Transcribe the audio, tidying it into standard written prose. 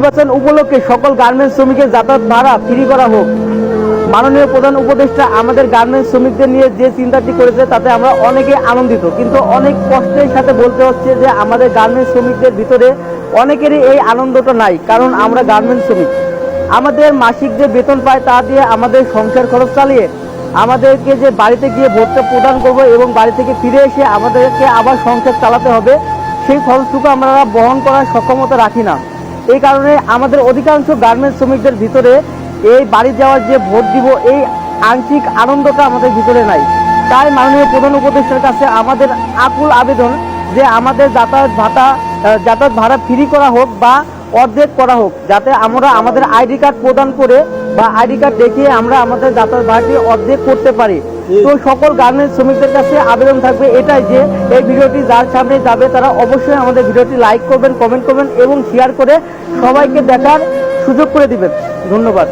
নির্বাচন উপলক্ষে সকল গার্মেন্টস শ্রমিকের যাতায়াত ভাড়া ফ্রি করা হোক। মাননীয় প্রধান উপদেষ্টা আমাদের গার্মেন্টস শ্রমিকদের নিয়ে যে চিন্তাটি করেছে তাতে আমরা অনেকে আনন্দিত, কিন্তু অনেক কষ্টের সাথে বলতে হচ্ছে যে আমাদের গার্মেন্টস শ্রমিকদের ভিতরে অনেকেরই এই আনন্দটা নাই। কারণ আমরা গার্মেন্টস শ্রমিক, আমাদের মাসিক যে বেতন পায় তা দিয়ে আমাদের সংসার খরচ চালিয়ে আমাদেরকে যে বাড়িতে গিয়ে ভোটটা প্রদান করবো এবং বাড়ি থেকে ফিরে এসে আমাদেরকে আবার সংসার চালাতে হবে, সেই খরচটুকু আমরা বহন করার সক্ষমতা রাখি না। এই কারণে আমাদের অধিকাংশ গার্মেন্টস শ্রমিকদের ভিতরে এই বাড়ি যাওয়ার যে ভোট দিব এই আংশিক আনন্দটা আমাদের ভিতরে নাই। তাই মাননীয় প্রধান উপদেষ্টার কাছে আমাদের আকুল আবেদন যে আমাদের যাতায়াত ভাড়া ফ্রি করা হোক বা অর্ধেক করা হোক, যাতে আমরা আমাদের আইডি কার্ড প্রদান করে বা আইডি কার্ড দেখিয়ে আমরা আমাদের যাতায়াত ভাড়াটি অর্ধেক করতে পারি। তো সকল গার্মেন্টস শ্রমিকদের কাছে আবেদন থাকবে এটাই যে এই ভিডিওটি যার সামনে যাবে তারা অবশ্যই আমাদের ভিডিওটি লাইক করবেন, কমেন্ট করবেন এবং শেয়ার করে সবাইকে দেখার সুযোগ করে দিবেন। ধন্যবাদ।